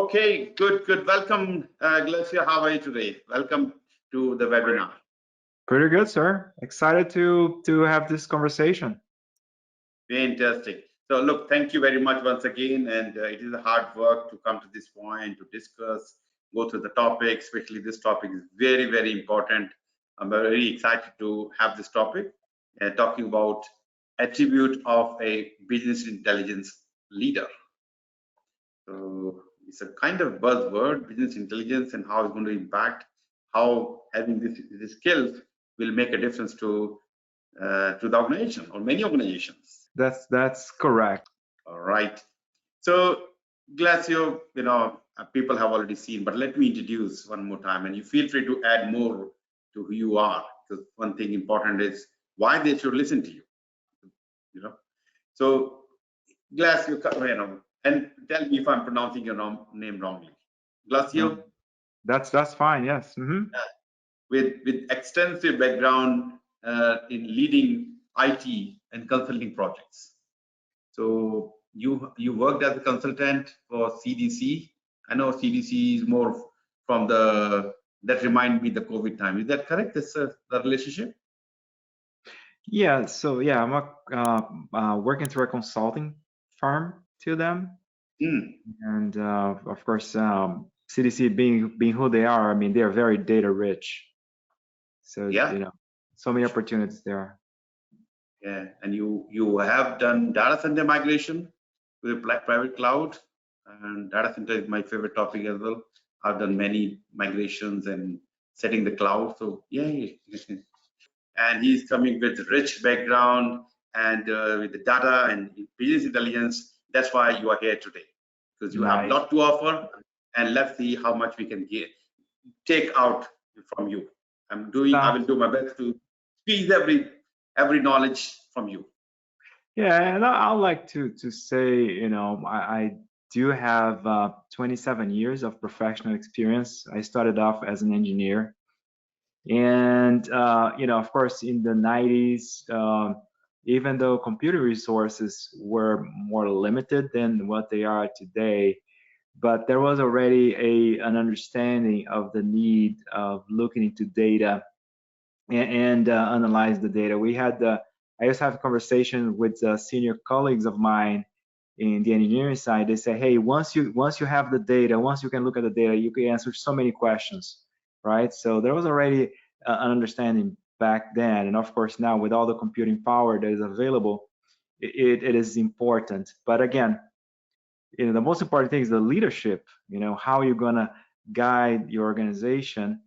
Okay, good. Welcome, Glaucio. How are you today? Welcome to the webinar. Pretty good, sir. Excited to have this conversation. Fantastic. So look, thank you very much once again. And it is a hard work to come to this point, to discuss, go through the topic, especially this topic is very, very important. I'm very excited to have this topic, talking about attribute of a business intelligence leader. So it's a kind of buzzword, business intelligence, and how it's going to impact, how having these skills will make a difference to the organization or many organizations. That's correct. All right. So Glaucio, people have already seen, but let me introduce one more time, and you feel free to add more to who you are. Because one thing important is why they should listen to you. So Glaucio, and tell me if I'm pronouncing your name wrongly. Glaucio? That's fine, yes. With extensive background in leading IT and consulting projects. So you worked as a consultant for CDC. I know CDC is more from that remind me the COVID time. Is that correct? That's the relationship? Yeah, so yeah, I'm working through a consulting firm to them. And of course, CDC being who they are, I mean, they are very data rich. So, yeah, so many opportunities there. Yeah, and you have done data center migration to the private cloud, and data center is my favorite topic as well. I've done many migrations and setting the cloud. So yay! And he's coming with rich background and with the data and business intelligence. That's why you are here today, because you have a lot to offer. And let's see how much we can take out from you. I will do my best to squeeze every knowledge from you. Yeah, and I'd like to say, I do have 27 years of professional experience. I started off as an engineer, and of course, in the 90s, even though computer resources were more limited than what they are today, but there was already an understanding of the need of looking into data and analyze the data. I used to have a conversation with senior colleagues of mine in the engineering side. They say, hey, once you have the data, once you can look at the data, you can answer so many questions, right? So there was already an understanding back then, and of course now with all the computing power that is available, it is important. But again, the most important thing is the leadership. How you're gonna guide your organization,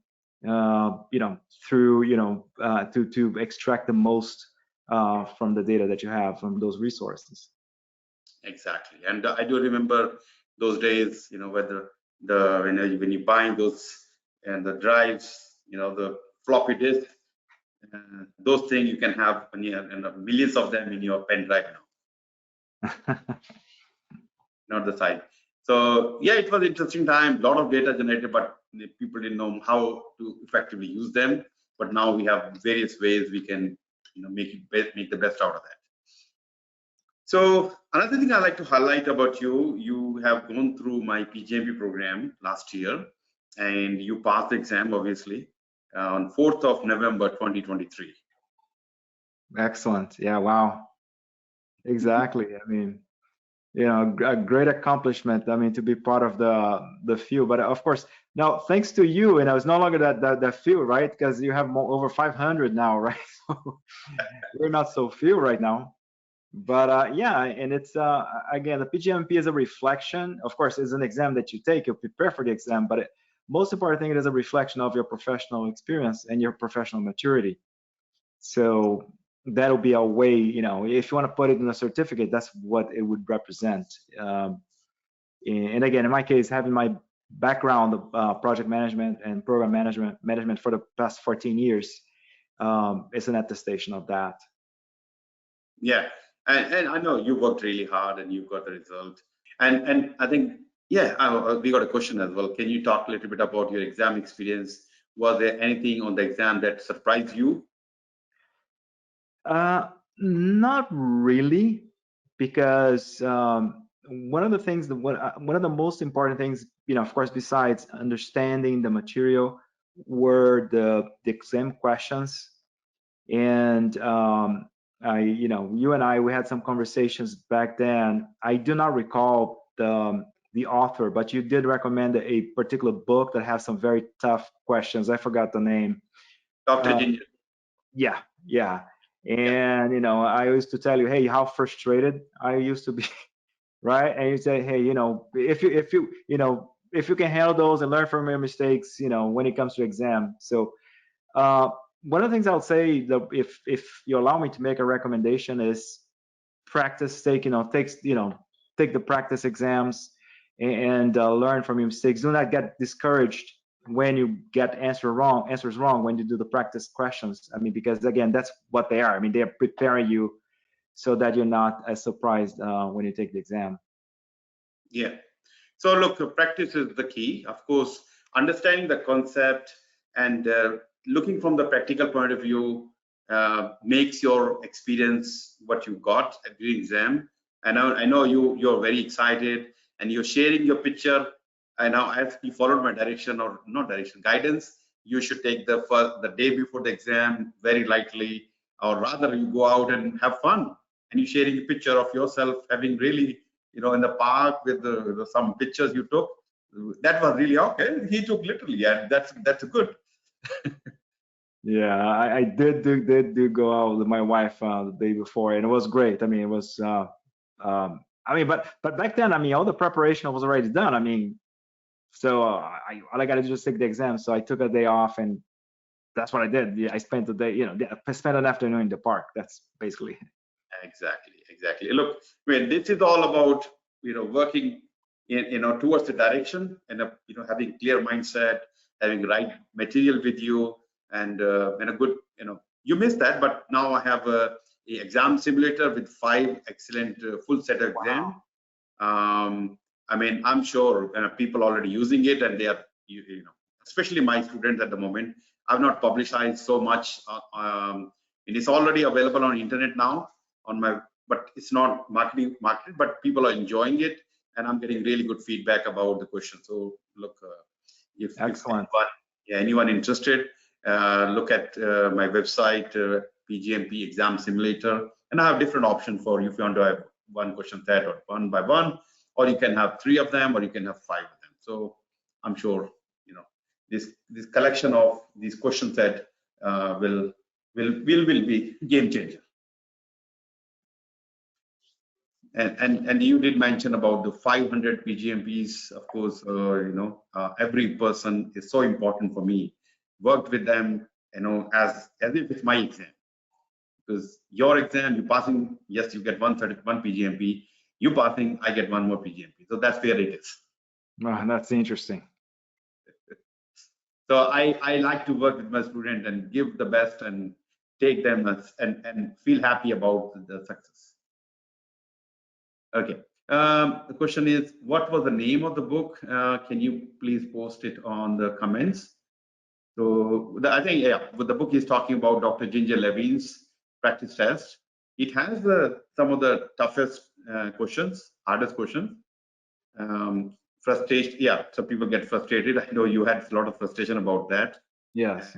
through to extract the most from the data that you have from those resources. Exactly, and I do remember those days. Whether when you buy those and the drives, the floppy disk, those things you can have millions of them in your pen drive now. Not the side. So yeah, it was interesting time. A lot of data generated, but people didn't know how to effectively use them. But now we have various ways we can, make the best out of that. So another thing I like to highlight about you have gone through my PgMP program last year, and you passed the exam obviously on 4th of November 2023. Excellent. Yeah. Wow. Exactly. I mean, a great accomplishment. I mean, to be part of the field. But of course, now thanks to you, and I was no longer that field, right? Because you have over 500 now, right? So we're not so few right now. But yeah, and it's again, the PgMP is a reflection. Of course, it's an exam that you take. You prepare for the exam, but most important thing, it is a reflection of your professional experience and your professional maturity. So that'll be a way, if you want to put it in a certificate, that's what it would represent. And again, in my case, having my background of project management and program management for the past 14 years, is an attestation of that. Yeah, and I know you worked really hard and you got the result. And I think, yeah, we got a question as well. Can you talk a little bit about your exam experience? Was there anything on the exam that surprised you? Not really, because one of the things one of the most important things of course, besides understanding the material, were the exam questions. And you and I, we had some conversations back then. I do not recall the author, but you did recommend a particular book that has some very tough questions. I forgot the name. Dr. Ginger. Yeah, yeah. And I used to tell you, hey, how frustrated I used to be, right? And you say, hey, if you can handle those and learn from your mistakes, when it comes to exam. So one of the things I'll say, that if you allow me to make a recommendation, is practice. Take the practice exams and learn from your mistakes. Do not get discouraged when you get answers wrong when you do the practice questions. I mean, because again, that's what they are. I mean, they are preparing you so that you're not as surprised when you take the exam. Yeah. So look, practice is the key. Of course, understanding the concept and looking from the practical point of view makes your experience what you got at the exam. I know you're very excited and you're sharing your picture. And now, as you followed my direction, or not direction, guidance, you should take the day before the exam very lightly, or rather you go out and have fun. And you're sharing a picture of yourself having really, in the park with some pictures you took. That was really okay. He took literally, and that's good. Yeah, I did go out with my wife the day before, and it was great. I mean, it was. But back then, I mean, all the preparation was already done. I mean, so all I got to do is take the exam. So I took a day off, and that's what I did. Yeah, I spent the day. I spent an afternoon in the park. That's basically. Exactly. Look, I mean, this is all about working towards the direction, and having clear mindset, having right material with you, and a good you missed that, but now I have a exam simulator with 5 excellent full set of exams. I mean, I'm sure people are already using it, and they are especially my students at the moment. I've not publicized so much. It is already available on internet now but it's not marketed, but people are enjoying it, and I'm getting really good feedback about the question. So look, if anyone interested, look at my website, PgMP Exam Simulator, and I have different options for you if you want to have one question set or one by one, or you can have 3 of them, or you can have 5 of them. So I'm sure this collection of these question set will be game changer. And you did mention about the 500 PgMPs. Of course, every person is so important for me. Worked with them, as if it's my exam. Because your exam, you passing, yes, you get 131 PgMP. You passing, I get 1 more PgMP. So that's where it is. Oh, that's interesting. So I like to work with my student and give the best and take them and feel happy about the success. Okay. The question is, what was the name of the book? Can you please post it on the comments? So I think, the book is talking about Dr. Ginger Levine's practice test. It has some of the toughest questions, hardest questions. Frustration, some people get frustrated. I know you had a lot of frustration about that. Yes.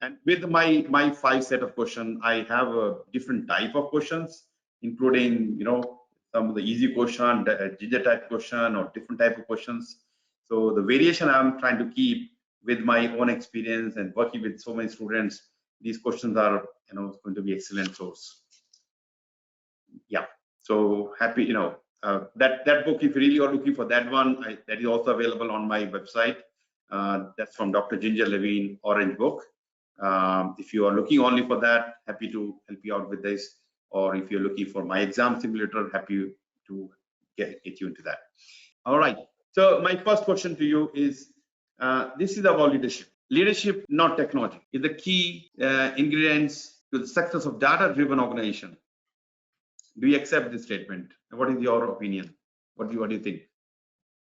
And with my 5 set of questions, I have a different type of questions, including some of the easy question, the ginger type question, or different type of questions. So the variation I'm trying to keep with my own experience and working with so many students, these questions are going to be excellent source. Yeah. So happy that book, if you really are looking for that one, that is also available on my website. That's from Dr. Ginger Levine, Orange Book. If you are looking only for that, happy to help you out with this. Or if you're looking for my exam simulator, happy to get you into that. All right. So my first question to you is, this is about leadership. Leadership, not technology, is the key ingredients to the success of data-driven organization. Do you accept this statement? What is your opinion? What do you think?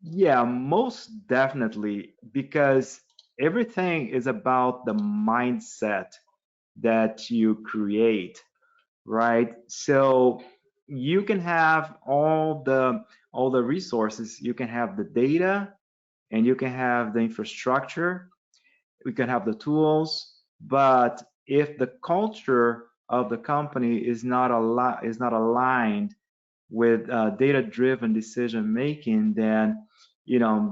Yeah, most definitely, because everything is about the mindset that you create, right? So you can have all all the resources. You can have the data, and you can have the infrastructure, we can have the tools, but if the culture of the company is not aligned with data-driven decision making, then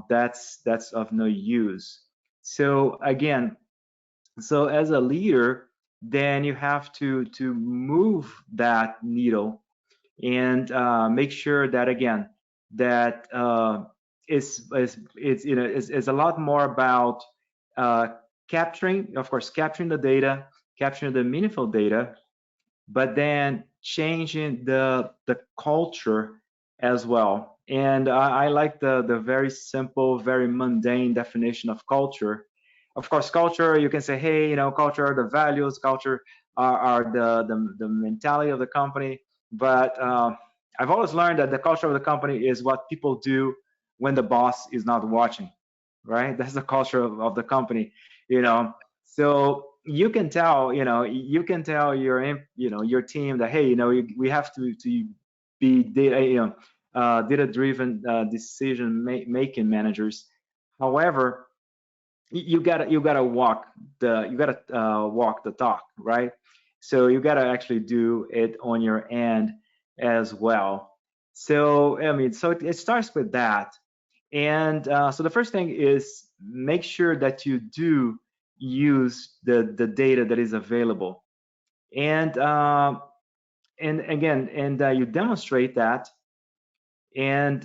that's of no use. So again, so as a leader, then you have to move that needle and make sure that again that it's a lot more about uh, capturing, of course, capturing the data, capturing the meaningful data, but then changing the culture as well. And I like the very simple, very mundane definition of culture. Of course, culture, you can say, hey, culture are the values, culture are the mentality of the company. But I've always learned that the culture of the company is what people do when the boss is not watching, right? That's the culture of the company, you know. So you can tell, your team that, hey, we have to be data driven decision making managers. However, you gotta walk the talk, right? So you gotta actually do it on your end as well. So I mean, so it starts with that. And so the first thing is make sure that you do use the data that is available. And again, you demonstrate that, and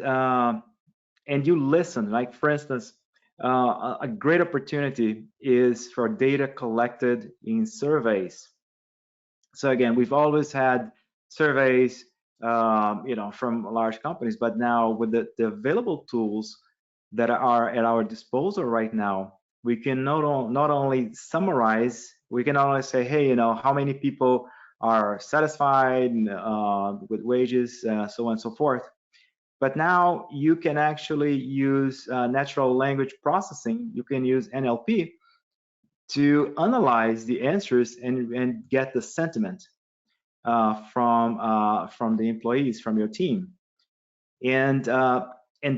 you listen. Like for instance, a great opportunity is for data collected in surveys. So again, we've always had surveys, from large companies, but now with the available tools that are at our disposal right now, we can not only summarize, we can only say, hey, how many people are satisfied with wages, so on and so forth. But now you can actually use natural language processing. You can use NLP to analyze the answers and get the sentiment from the employees, from your team, and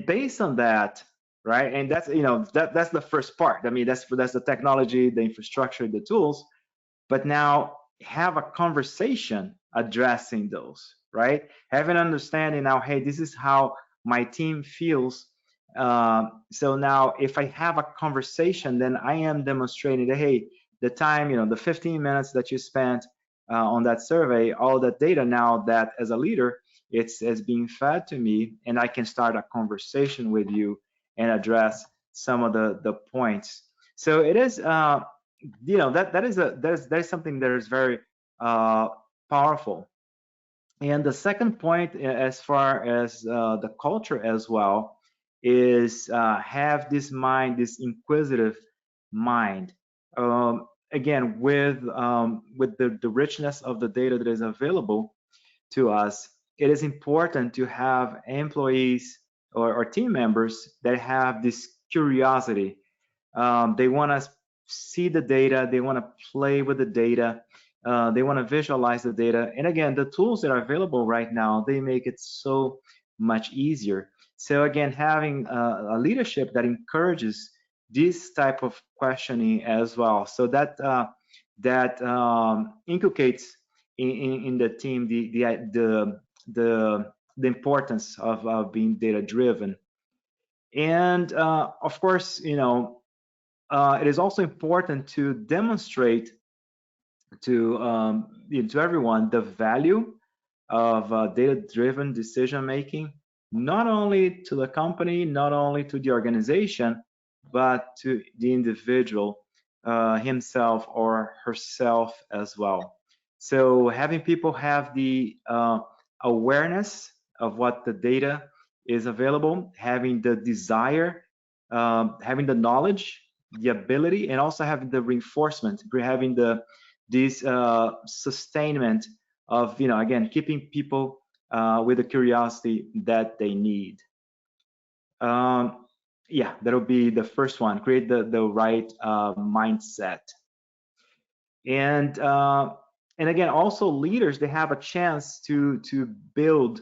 based on that, right? And that's that's the first part. I mean, that's the technology, the infrastructure, the tools. But now have a conversation addressing those, right? Have an understanding now. Hey, this is how my team feels. So now, if I have a conversation, then I am demonstrating that, hey, the time, the 15 minutes that you spent on that survey, all that data now that as a leader, it's being fed to me, and I can start a conversation with you and address some of the points. So it is, that is something that is very uh, powerful. And the second point, as far as the culture as well, is have this mind, this inquisitive mind. Again, with the richness of the data that is available to us, it is important to have employees or team members that have this curiosity. They want to see the data, they want to play with the data, they want to visualize the data. And again, the tools that are available right now, they make it so much easier. So again, having a leadership that encourages this type of questioning as well, so that inculcates in the team the importance of being data driven. And of course, it is also important to demonstrate to everyone the value of data-driven decision making, not only to the company, not only to the organization, but to the individual himself or herself as well. So having people have the awareness of what the data is available, having the desire, having the knowledge, the ability, and also having the reinforcement, having this sustainment of, again, keeping people with the curiosity that they need. Yeah, that'll be the first one. Create the right mindset. And again, also leaders, they have a chance to build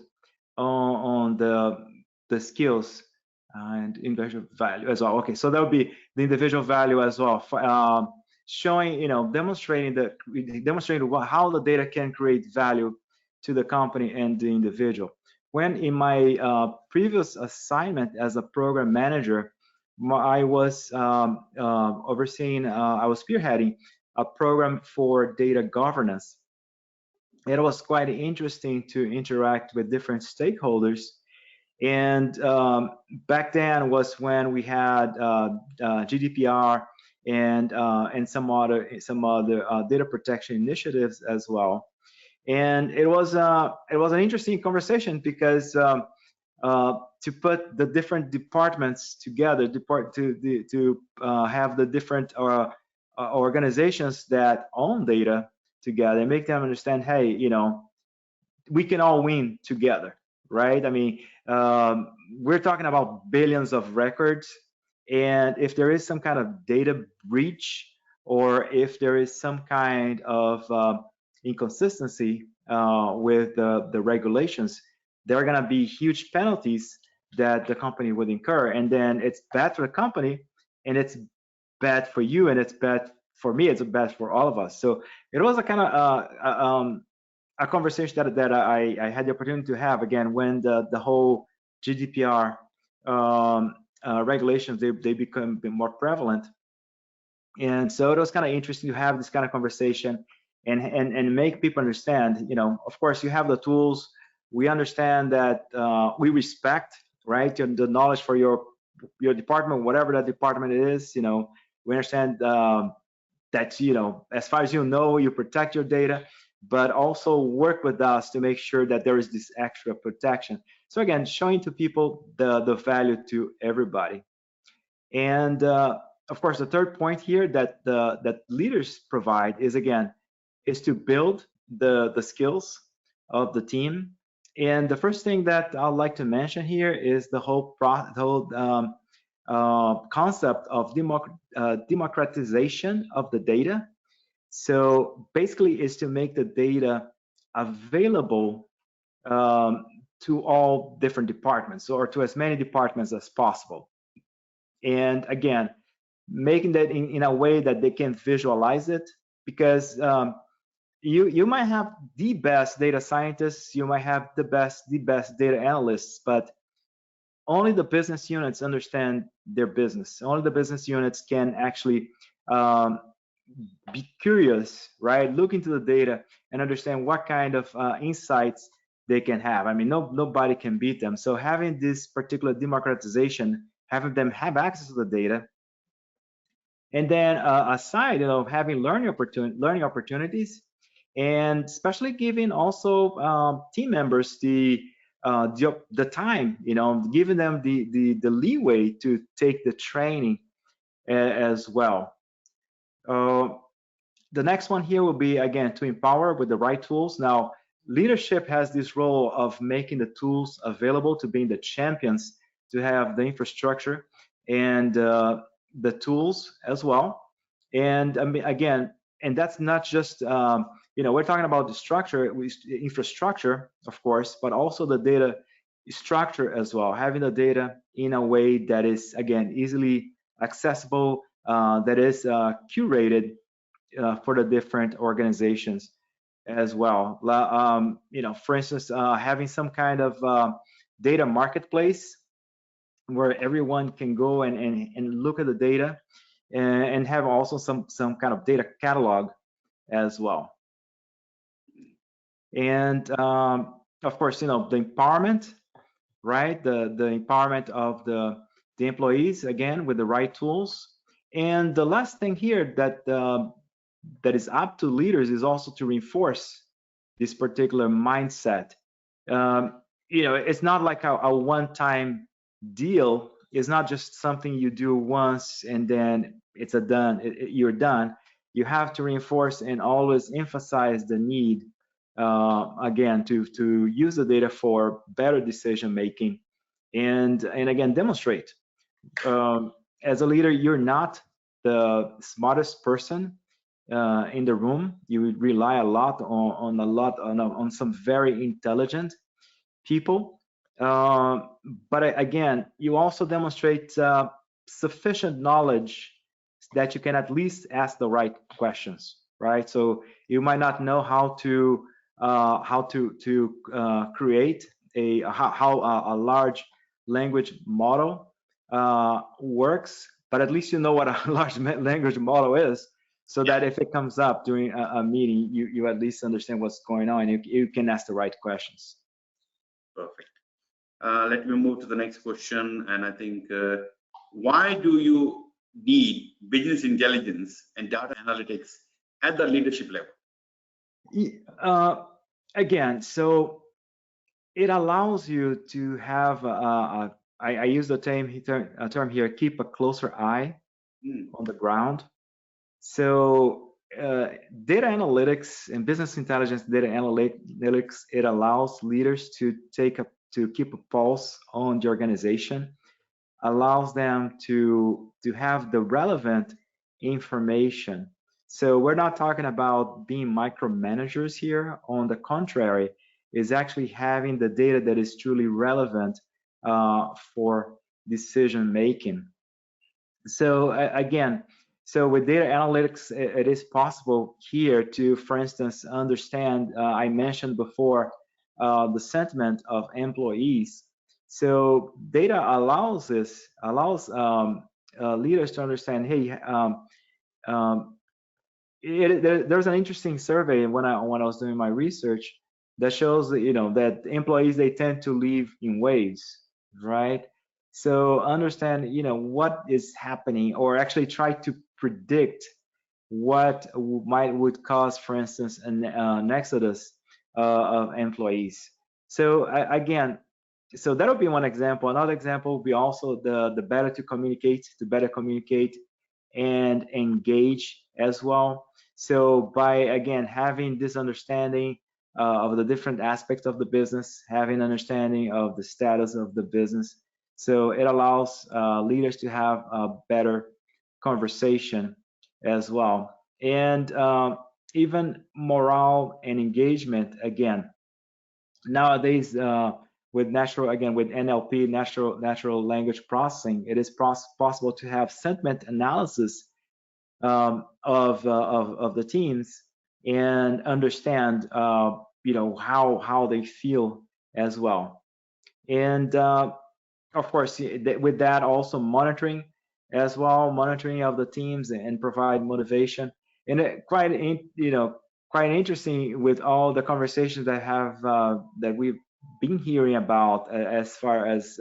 on the the skills and individual value as well. Okay, so that would be the individual value as well, showing, demonstrating how the data can create value to the company and the individual. When in my previous assignment as a program manager, I was overseeing, I was spearheading a program for data governance. It was quite interesting to interact with different stakeholders. And back then was when we had GDPR and some other data protection initiatives as well. And it was an interesting conversation because to put the different departments together, to have the different organizations that own data together, and make them understand, hey, we can all win together, right? I mean, we're talking about billions of records, and if there is some kind of data breach, or if there is some kind of inconsistency with the regulations, there are going to be huge penalties that the company would incur, and then it's bad for the company, and it's bad for you, and it's bad for me, it's bad for all of us. So it was a kind of a conversation that I had the opportunity to have again when the whole GDPR regulations they become more prevalent, and so it was kind of interesting to have this kind of conversation and make people understand. Of course, you have the tools. We understand that we respect, right, the knowledge for your department, whatever that department is. We understand that as far as you protect your data, but also work with us to make sure that there is this extra protection. So again, showing to people the value to everybody. And of course, the third point here that that leaders provide is to build the skills of the team. And the first thing that I'd like to mention here is the whole concept of democratization of the data. So basically, is to make the data available to all different departments, or to as many departments as possible. And again, making that in a way that they can visualize it, because you might have the best data scientists, you might have the best data analysts, but only the business units understand their business. Only the business units can actually be curious, right? Look into the data and understand what kind of insights they can have. I mean, nobody can beat them. So having this particular democratization, having them have access to the data, and then aside, having learning opportunities, and especially giving also team members the time, giving them the leeway to take the training as well. The next one here will be, again, to empower with the right tools. Now, leadership has this role of making the tools available, to being the champions, to have the infrastructure and the tools as well. And I mean, again, and that's not just, we're talking about the structure, infrastructure, of course, but also the data structure as well, having the data in a way that is, again, easily accessible, that is curated for the different organizations as well. For instance, having some kind of data marketplace where everyone can go and look at the data, and have also some kind of data catalog as well. And of course, the empowerment, right? The empowerment of the employees, again, with the right tools. And the last thing here that is up to leaders is also to reinforce this particular mindset. It's not like a one-time deal. It's not just something you do once and then it's you're done. You have to reinforce and always emphasize the need, again, to use the data for better decision making, and again, demonstrate. As a leader, you're not the smartest person in the room. You rely a lot on some very intelligent people, Again, you also demonstrate sufficient knowledge that you can at least ask the right questions, right? So you might not know how to create how a large language model works, but at least you know what a large language model is, so that if it comes up during a meeting, you at least understand what's going on, and you can ask the right questions. Perfect. Let me move to the next question, and I think why do you need business intelligence and data analytics at the leadership level? Again, so it allows you to have I use the term here, keep a closer eye on the ground. So data analytics and business intelligence, data analytics, it allows leaders to keep a pulse on the organization, allows them to have the relevant information. So we're not talking about being micromanagers here. On the contrary, is actually having the data that is truly relevant for decision making. So again, so with data analytics, it is possible here to, for instance, understand, I mentioned before, the sentiment of employees. So data allows leaders to understand, hey, there's an interesting survey when I was doing my research that shows that, that employees, they tend to leave in waves, right? So understand, what is happening, or actually try to predict what would cause, for instance, an exodus of employees. So again, so that would be one example. Another example would be also the better communicate and engage as well. So by, again, having this understanding of the different aspects of the business, having understanding of the status of the business, so it allows leaders to have a better conversation as well. And even morale and engagement, again, nowadays with NLP, natural language processing, it is possible to have sentiment analysis of the teams and understand how they feel as well. And of course, with that, also monitoring as well, monitoring of the teams, and provide motivation. And quite interesting with all the conversations that we've been hearing about as far as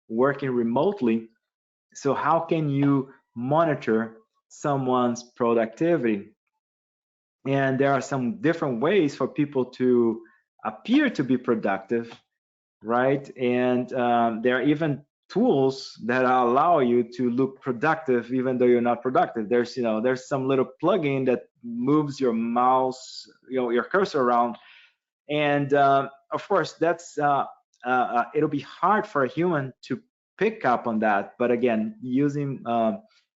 working remotely. So how can you monitor someone's productivity? And there are some different ways for people to appear to be productive, right? And there are even tools that allow you to look productive even though you're not productive. There's some little plugin that moves your mouse, your cursor around, and of course that's it'll be hard for a human to pick up on that. But again, using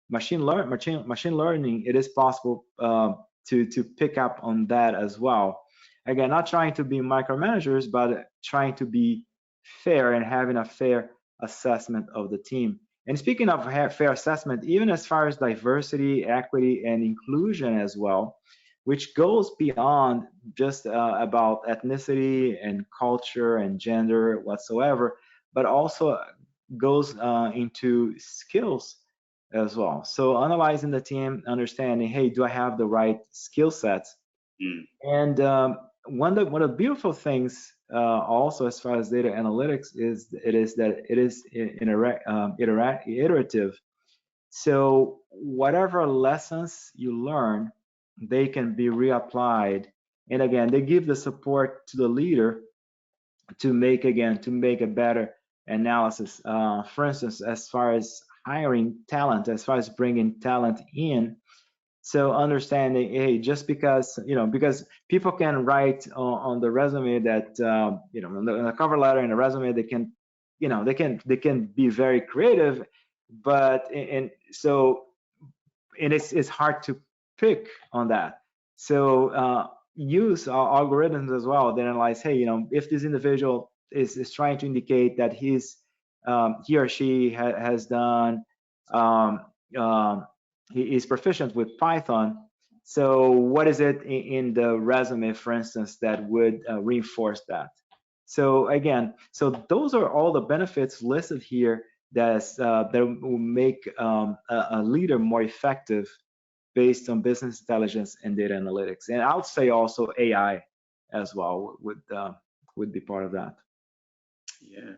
machine learning, it is possible to pick up on that as well. Again, not trying to be micromanagers, but trying to be fair and having a fair assessment of the team. And speaking of fair assessment, even as far as diversity, equity, and inclusion as well, which goes beyond just about ethnicity and culture and gender whatsoever, but also goes into skills as well. So analyzing the team, understanding, hey, do I have the right skill sets? And one of the beautiful things also as far as data analytics is that it is iterative. So whatever lessons you learn, they can be reapplied. And again, they give the support to the leader to make a better analysis. For instance, as far as hiring talent, as far as bringing talent in, so understanding, hey, just because because people can write on the resume that in the cover letter and the resume, they can they can be very creative, but it's hard to pick on that. So use algorithms as well that analyze, hey, if this individual is trying to indicate that he or she has done he is proficient with Python. So what is it in the resume, for instance, that would reinforce that? So again, so those are all the benefits listed here that will make a leader more effective based on business intelligence and data analytics. And I would say also AI as well would be part of that. Yeah.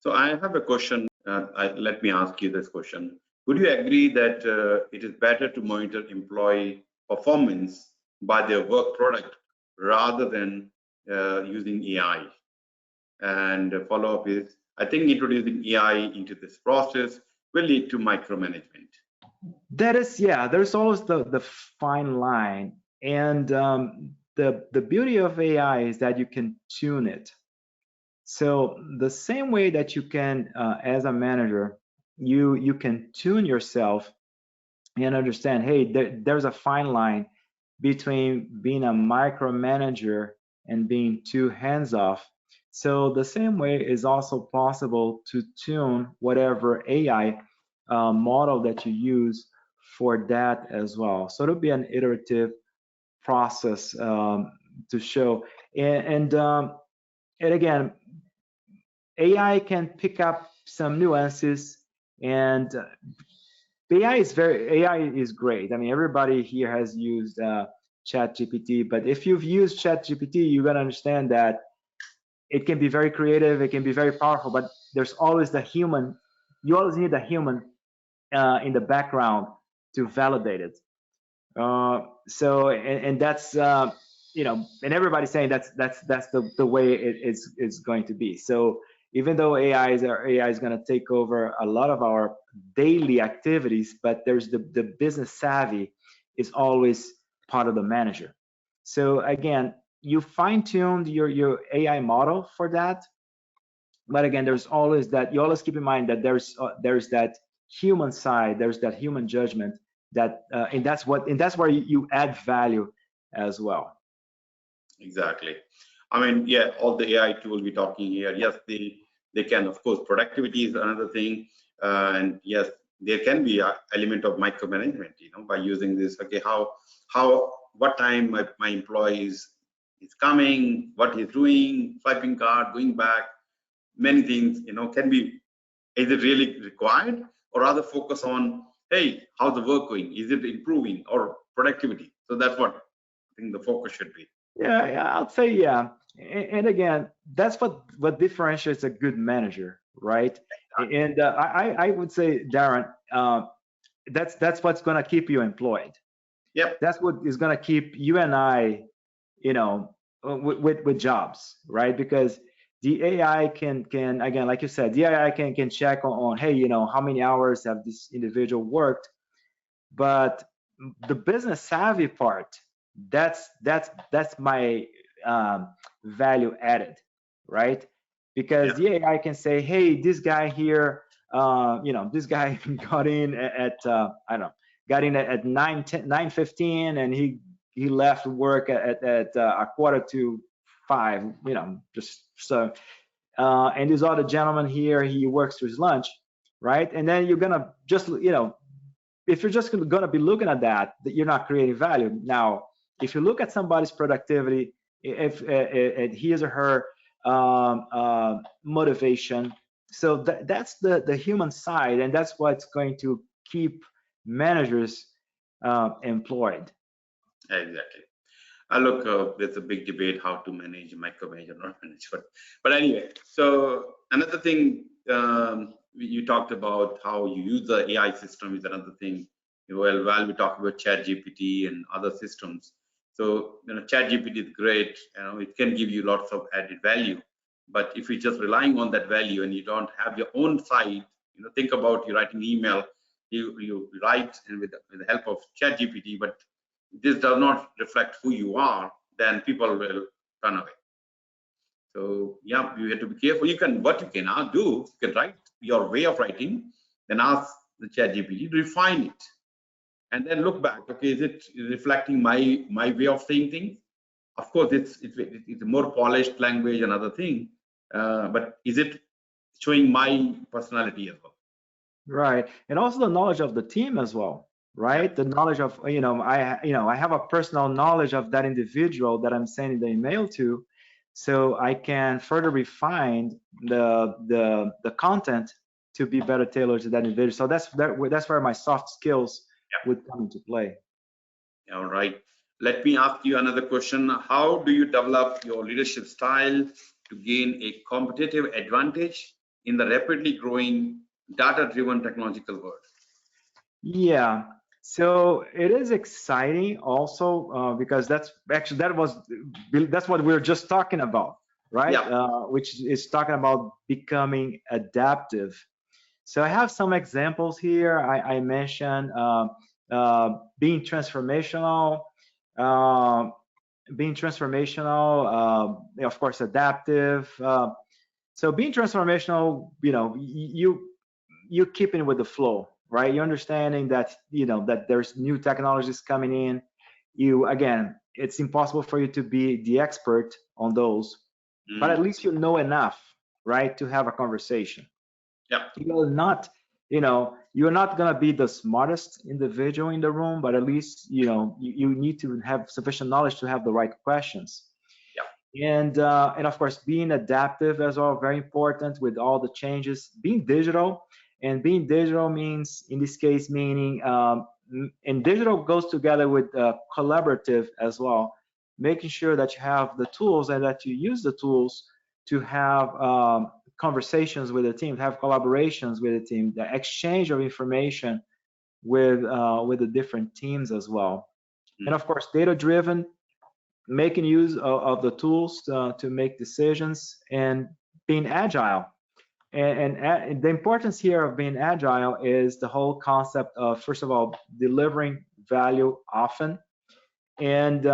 So I have a question. Let me ask you this question. Would you agree that it is better to monitor employee performance by their work product rather than using AI? And a follow-up is, I think introducing AI into this process will lead to micromanagement. That is, yeah, there's always the fine line. And the beauty of AI is that you can tune it. So the same way that you can, as a manager, you can tune yourself and understand, hey, there's a fine line between being a micromanager and being too hands-off. So the same way is also possible to tune whatever AI model that you use for that as well. So it'll be an iterative process to show. And again, AI can pick up some nuances, and AI is great. I mean, everybody here has used ChatGPT, but if you've used ChatGPT, you're gonna understand that it can be very creative, it can be very powerful, but there's always the human. You always need the human in the background to validate it. So and that's you know, and everybody's saying that's the way it's going to be. So even though AI is going to take over a lot of our daily activities, but there's the business savvy is always part of the manager. So again, you fine-tuned your AI model for that, but again, there's always that. You always keep in mind that there's that human side, there's that human judgment that, and that's where you add value as well. Exactly. I mean, yeah, all the AI tools we're talking here, yes, they can, of course, productivity is another thing, and yes, there can be an element of micromanagement, you know, by using this. Okay, what time my employee is coming, what he's doing, swiping card, going back, many things, you know, can be. Is it really required, or rather focus on, hey, how's the work going? Is it improving or productivity? So that's what I think the focus should be. Yeah, I'll say yeah. And again, that's what differentiates a good manager, right? And I would say, Dharam, that's what's going to keep you employed. Yep. That's what is going to keep you and I, you know, with jobs, right? Because the AI can again, like you said, the AI can check on, hey, you know, how many hours have this individual worked, but the business savvy part, that's my value added, right? Because the AI can say, hey, this guy here, you know, this guy got in at I don't know, got in at 9:15, and he left work at 4:45, you know, just so. And this other gentleman here, he works to his lunch, right? And then you're gonna just, you know, if you're just gonna be looking at that, you're not creating value. Now, if you look at somebody's productivity, if his or her motivation, so that's the human side, and that's what's going to keep managers employed. Exactly. Look, there's a big debate how to manage, micromanage or not manage. But anyway, so another thing you talked about how you use the AI system is another thing. Well, while we talk about ChatGPT and other systems, so you know, ChatGPT is great. You know, it can give you lots of added value. But if you're just relying on that value and you don't have your own side, you know, think about you write an email, you write and with the help of ChatGPT, but this does not reflect who you are, then people will run away. So yeah, you have to be careful. What you can now do, you can write your way of writing, then ask the ChatGPT to refine it, and then look back. Okay, is it reflecting my way of saying things? Of course, it's a more polished language, another thing, but is it showing my personality as well? Right, and also the knowledge of the team as well, right? The knowledge of, I have a personal knowledge of that individual that I'm sending the email to, so I can further refine the content to be better tailored to that individual. So that's where my soft skills would come into play. All right. Let me ask you another question. How do you develop your leadership style to gain a competitive advantage in the rapidly growing data-driven technological world? Yeah, so it is exciting also because that's what we were just talking about, right? Yeah. Which is talking about becoming adaptive. So I have some examples here. I mentioned being transformational, uh, of course, adaptive. So being transformational, you keeping with the flow, right? You're understanding that that there's new technologies coming in. Again, it's impossible for you to be the expert on those, but at least you know enough, right, to have a conversation. Yeah. You're not, you're not gonna be the smartest individual in the room, but at least you need to have sufficient knowledge to have the right questions. And of course, being adaptive as well, very important with all the changes. Being digital, and being digital means, in this case, meaning, and digital goes together with collaborative as well, making sure that you have the tools and that you use the tools to have conversations with the team, have collaborations with the team, the exchange of information with the different teams as well. And of course, data-driven, making use of the tools to make decisions, and being agile. And the importance here of being agile is the whole concept of, first of all, delivering value often, and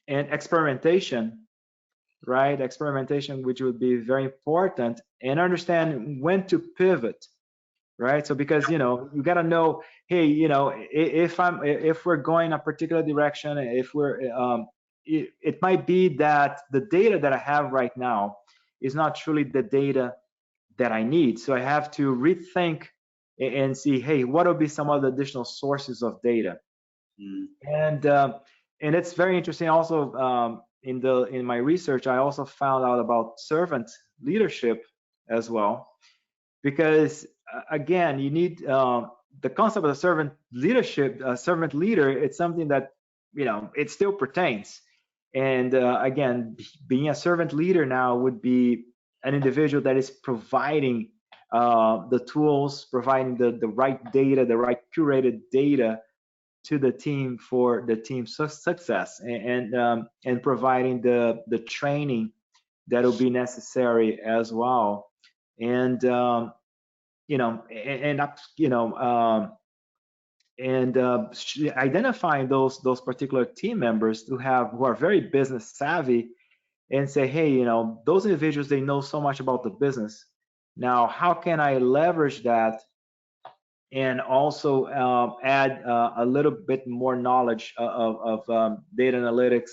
experimentation, right? Experimentation, which would be very important, and understand when to pivot, right? So because you got to know, hey, if we're going a particular direction, if we're it might be that the data that I have right now is not truly the data that I need. So I have to rethink and see, hey, what will be some other additional sources of data? And it's very interesting also, in my research, I also found out about servant leadership as well, because again, you need the concept of a servant leadership, a servant leader. It's something that it still pertains. And again, being a servant leader now would be an individual that is providing the tools, providing the right data, the right curated data to the team for the team's success, and providing the training that will be necessary as well. And identifying those particular team members who are very business savvy, and say, hey, those individuals, they know so much about the business. Now, how can I leverage that and also add a little bit more knowledge of data analytics,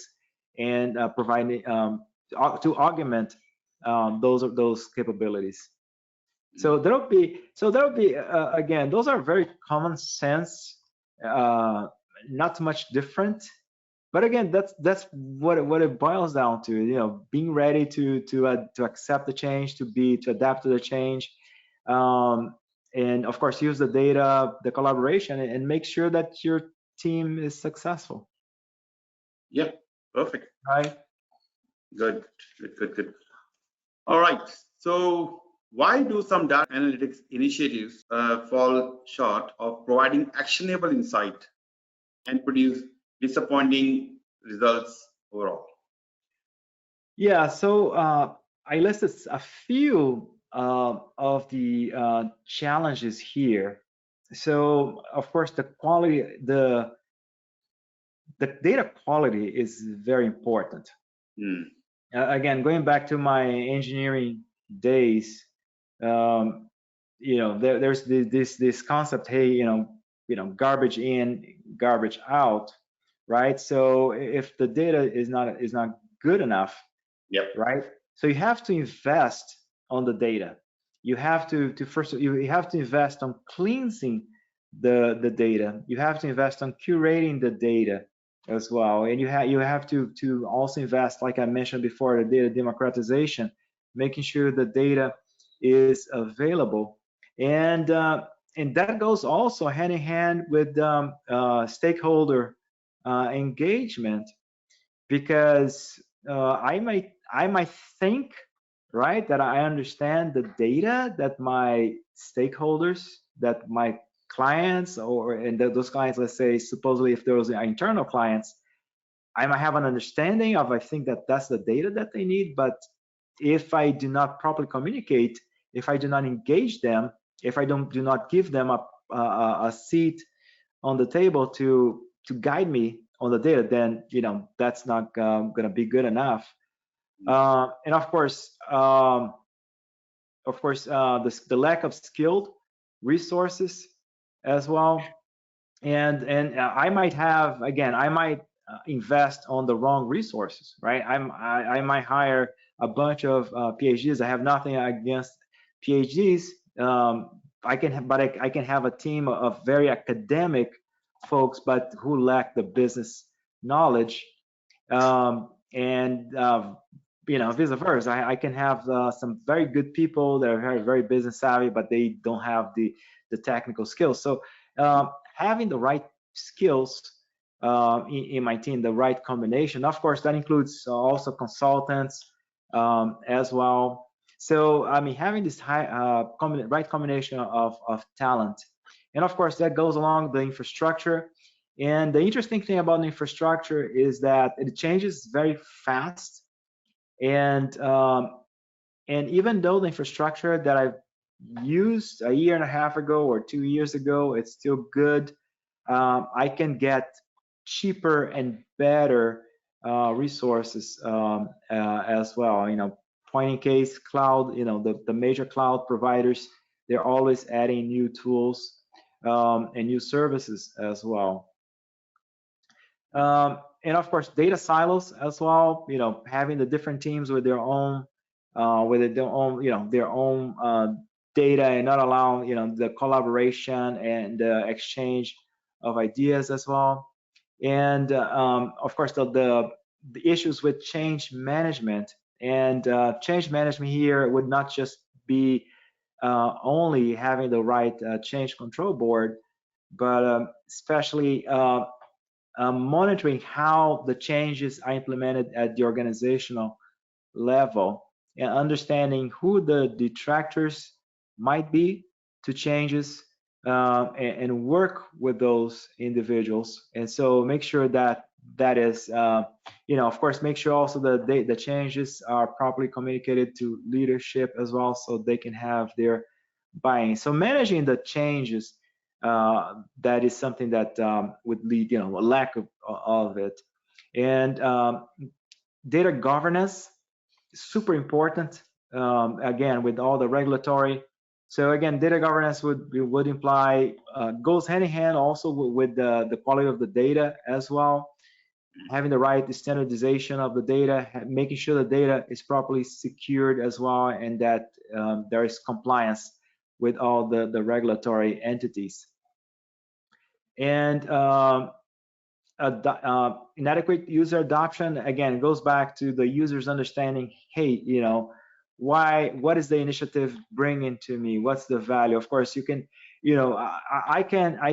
and providing to augment those capabilities. So that'll be again, those are very common sense, not much different. But again, that's what it boils down to. Being ready to accept the change, to adapt to the change, and of course use the data, the collaboration, and make sure that your team is successful. Yeah, perfect. Right. Good. All right. So why do some data analytics initiatives fall short of providing actionable insight and produce disappointing results overall? Yeah, so I listed a few of the challenges here. So of course, the data quality is very important. Again, going back to my engineering days, there's this concept, hey, garbage in, garbage out, right? So if the data is not good enough, yep, right, So you have to invest on the data. You have to first you have to invest on cleansing the data. You have to invest on curating the data as well, and you have to also invest, like I mentioned before, the data democratization, making sure the data is available, and that goes also hand in hand with stakeholder engagement, because I might think, right, that I understand the data that my stakeholders, that my clients, or and those clients, let's say supposedly if those are internal clients, I might have an understanding of, I think that that's the data that they need, but if I do not properly communicate, if I do not engage them, if I do not give them a seat on the table to guide me on the data, then that's not going to be good enough. And of course, the lack of skilled resources as well, and I might have, again, I might invest on the wrong resources, right? I might hire a bunch of PhDs. I have nothing against PhDs. I can have a team of very academic folks, but who lack the business knowledge, and vice versa. I can have some very good people that are very business savvy, but they don't have the technical skills. So having the right skills in my team, the right combination. Of course, that includes also consultants as well. So I mean, having this right combination of talent, and of course that goes along the infrastructure. And the interesting thing about the infrastructure is that it changes very fast, and even though the infrastructure that I've used a year and a half ago or 2 years ago, it's still good, I can get cheaper and better resources as well. Point in case cloud, the major cloud providers, they're always adding new tools and new services as well. And of course, data silos as well. Having the different teams with their own their own data, and not allowing the collaboration and the exchange of ideas as well. And of course, the issues with change management, and change management here would not just be only having the right change control board, but especially monitoring how the changes are implemented at the organizational level, and understanding who the detractors might be to changes, and work with those individuals. And so make sure that is, of course, make sure also that the changes are properly communicated to leadership as well, so they can have their buy-in. So managing the changes, that is something that would lead, a lack of it. And data governance, super important, again, with all the regulatory. So again, data governance would imply, goes hand in hand also with the quality of the data as well, having the right standardization of the data, making sure the data is properly secured as well, and that there is compliance with all the regulatory entities. And inadequate user adoption, again, goes back to the users understanding, hey, what is the initiative bringing to me? What's the value? Of course, you can, I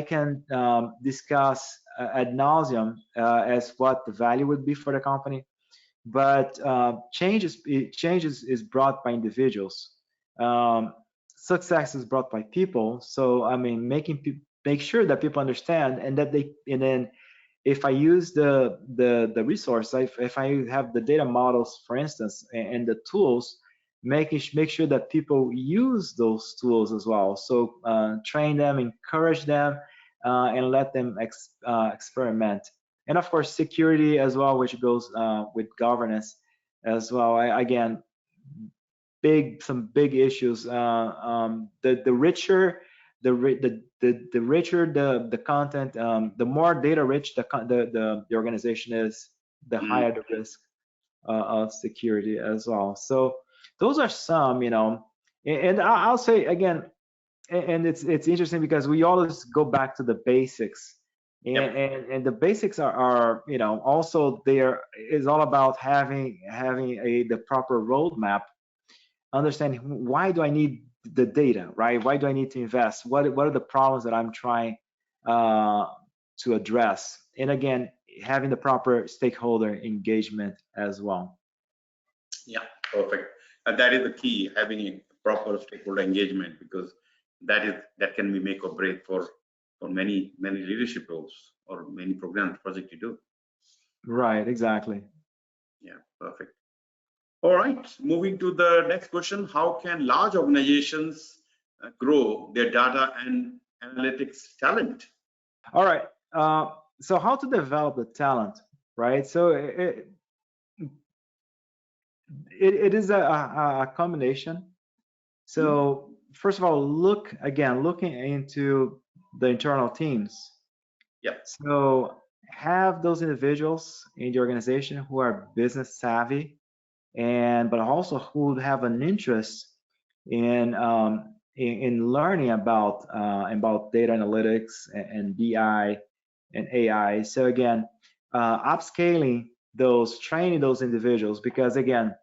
can discuss ad nauseum as what the value would be for the company, but changes is brought by individuals. Success is brought by people. So I mean, make sure that people understand, and that then if I use the resource, if I have the data models, for instance, and the tools, make sure that people use those tools as well. So train them, encourage them, and let them experiment. And of course, security as well, which goes with governance as well. Again, some big issues. The richer the content, the more data rich the organization is, the higher the risk of security as well. So those are some, and I'll say again, and it's interesting because we always go back to the basics, Yep. and the basics are also there is all about having the proper roadmap, understanding why do I need the data, right? Why do I need to invest? What are the problems that I'm trying to address? And again, having the proper stakeholder engagement as well. Yeah, perfect. And that is the key, having a proper stakeholder engagement, because that can be make or break for many leadership roles or many programs project you do. Right, exactly. Yeah, perfect. All right, moving to the next question: how can large organizations grow their data and analytics talent? All right. So how to develop the talent, right? So it is a combination. So first of all, looking into the internal teams. Yep. So have those individuals in the organization who are business savvy, but also who have an interest in learning about data analytics and BI and AI. So again, upscaling training those individuals, because again,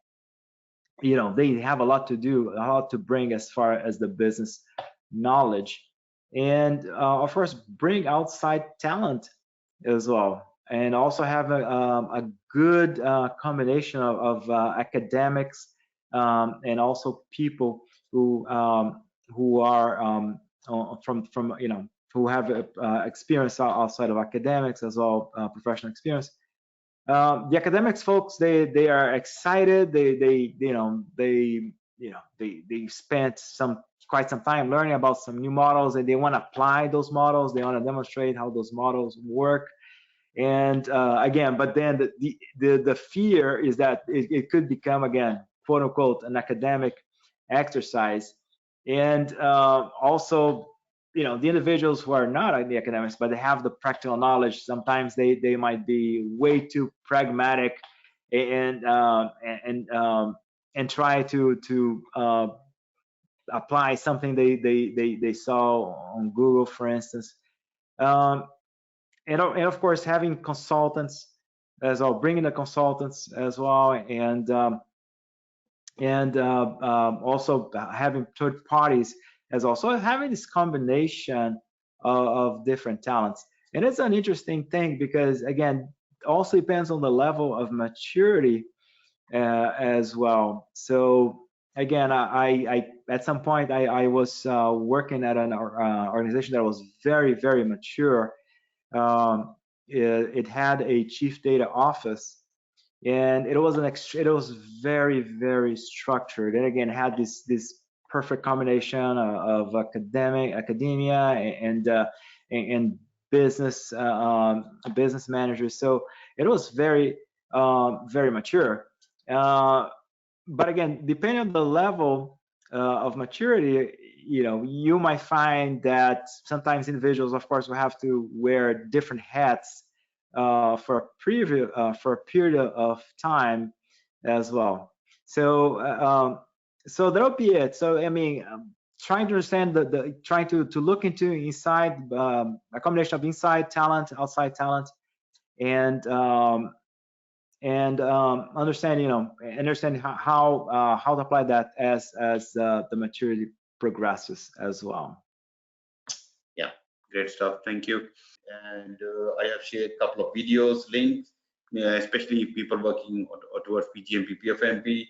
they have a lot to do, a lot to bring as far as the business knowledge, and of course bring outside talent as well, and also have a good combination of academics, and also people who are from who have experience outside of academics as well, professional experience. The academics folks, they are excited. They spent quite some time learning about some new models, and they want to apply those models. They want to demonstrate how those models work. And again, but then the fear is that it could become, again, quote unquote, an academic exercise. And also, the individuals who are not in the academics, but they have the practical knowledge, sometimes they might be way too pragmatic and try to apply something they saw on Google, for instance. And of course, having consultants as well, bringing the consultants as well, and also having third parties as well. So having this combination of different talents. And it's an interesting thing because, again, also depends on the level of maturity as well. So again, I at some point I was working at an organization that was very, very mature. It had a chief data office, and it was very, very structured, and again had this perfect combination of academia and business business managers. So it was very very mature. But again, depending on the level of maturity, you might find that sometimes individuals, of course, will have to wear different hats for a period of time as well. So so that'll be it. So I mean, trying to understand trying to look into inside, a combination of inside talent, outside talent, and understand how to apply that as the maturity progresses as well. Yeah, great stuff. Thank you. And I have shared a couple of videos, links, especially people working towards PgMP PfMP.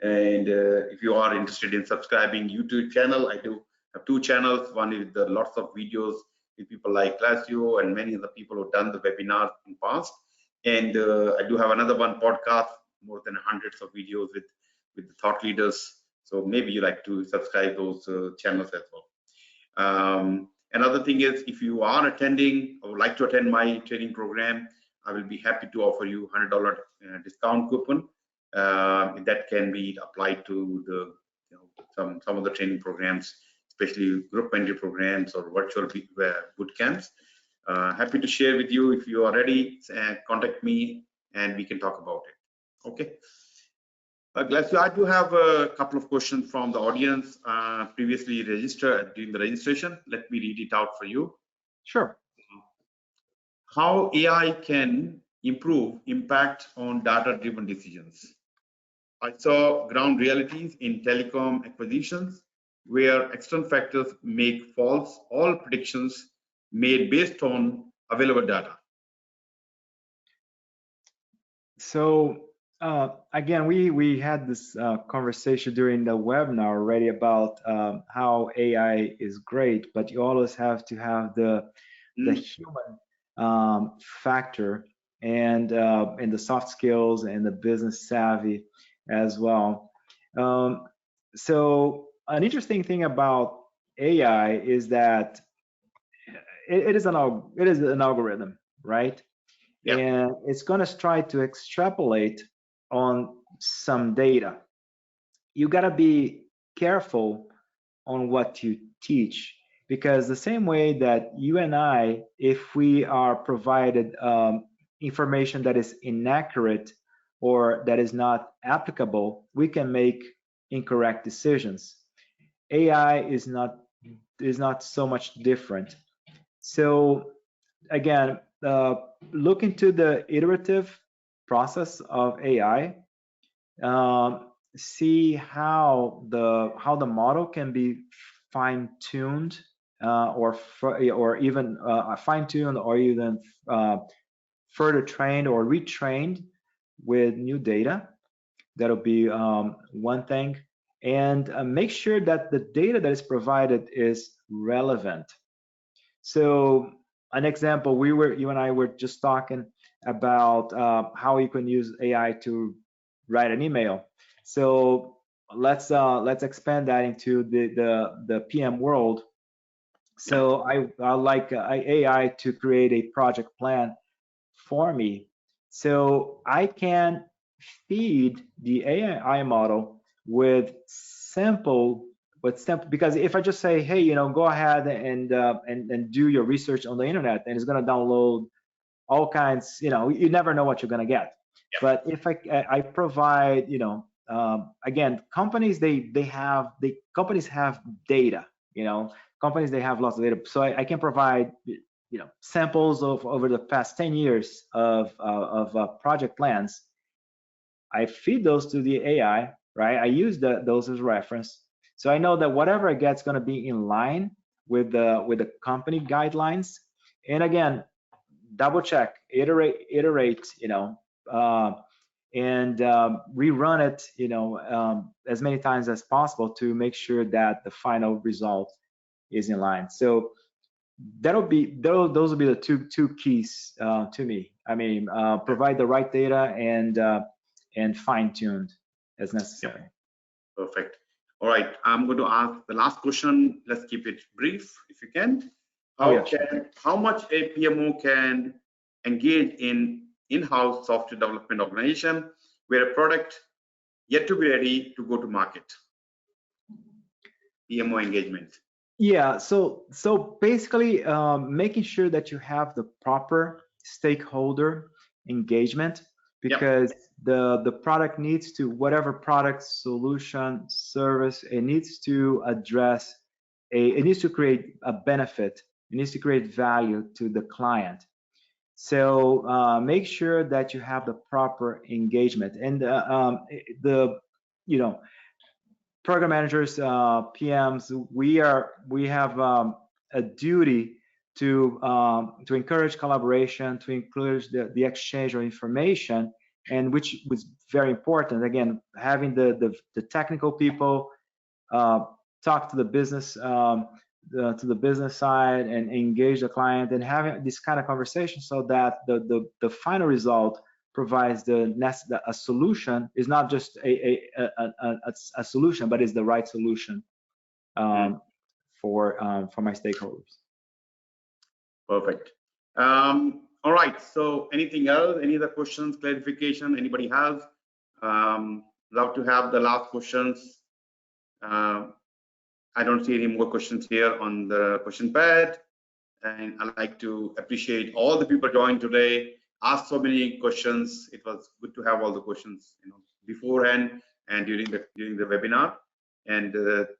And if you are interested in subscribing YouTube channel, I do have two channels. One is the lots of videos with people like Glaucio and many other people who've done the webinars in past. And I do have another one podcast, more than hundreds of videos with the thought leaders. So maybe you like to subscribe those channels as well. Another thing is, if you are attending or would like to attend my training program, I will be happy to offer you $100 discount coupon that can be applied to the some of the training programs, especially group mentor programs or virtual boot camps. Happy to share with you. If you are ready, contact me and we can talk about it. Okay. Glaucio, I do have a couple of questions from the audience previously registered during the registration. Let me read it out for you. Sure. How AI can improve impact on data-driven decisions. I saw ground realities in telecom acquisitions where external factors make false all predictions made based on available data. So again, we had this conversation during the webinar already about how AI is great, but you always have to have the human factor and the soft skills and the business savvy as well. So an interesting thing about AI is that it is an algorithm, right? Yeah. And it's going to try to extrapolate on some data. You got to be careful on what you teach, because the same way that you and I, if we are provided information that is inaccurate or that is not applicable, we can make incorrect decisions. AI is not so much different. So again, look into the iterative process of AI. See how the model can be fine-tuned or even fine-tuned or even further trained or retrained with new data. That'll be one thing. And make sure that the data that is provided is relevant. So an example, you and I were just talking about how you can use AI to write an email. So let's expand that into the PM world. So I like AI to create a project plan for me. So I can feed the AI model with simple, because if I just say, hey, go ahead and do your research on the internet, and it's going to download all kinds, you never know what you're going to get. Yeah. But if I provide, again, companies companies have data, companies, they have lots of data. So I can provide samples of over the past 10 years of project plans. I feed those to the AI, right? I use those as reference. So I know that whatever I get is going to be in line with the company guidelines. And again, double check, iterate, and rerun it, as many times as possible to make sure that the final result is in line. So those will be the two keys to me. I mean, provide the right data and fine-tuned as necessary. Yeah. Perfect. All right, I'm going to ask the last question. Let's keep it brief, if you can. How much a PMO can engage in-house software development organization where a product yet to be ready to go to market? PMO engagement. Yeah, so basically making sure that you have the proper stakeholder engagement, because the product needs to, whatever product, solution, service, it needs to address it needs to create a benefit, it needs to create value to the client. So make sure that you have the proper engagement, and the program managers, PMs, we have a duty to encourage collaboration, to encourage the exchange of information, and which was very important. Again, having the technical people talk to the business side and engage the client, and having this kind of conversation so that the final result provides a solution, is not just a solution, but is the right solution for my stakeholders. Perfect. All right. So anything else? Any other questions, clarification anybody has? Love to have the last questions. I don't see any more questions here on the question pad. And I'd like to appreciate all the people joined today. asked so many questions. It was good to have all the questions, beforehand and during the webinar. And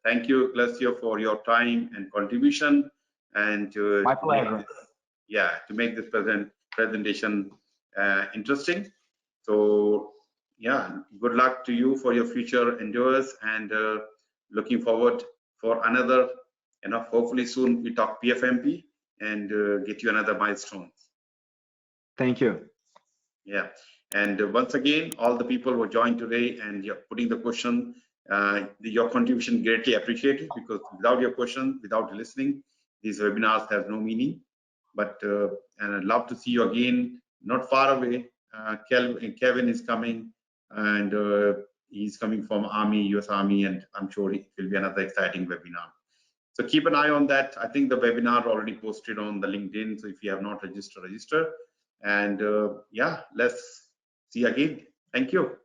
thank you, Glaucio, for your time and contribution, and My pleasure. to make this presentation interesting. So yeah, good luck to you for your future endeavors, and looking forward for another, hopefully soon we talk PfMP and get you another milestone. Thank you. Yeah, and once again, all the people who joined today and you're putting the question, your contribution greatly appreciated, because without your question, without listening, these webinars have no meaning. But and I'd love to see you again, not far away. Kevin is coming, and he's coming from US Army, and I'm sure it will be another exciting webinar. So keep an eye on that. I think the webinar already posted on the LinkedIn. So if you have not registered, register. And yeah, let's see you again. Thank you.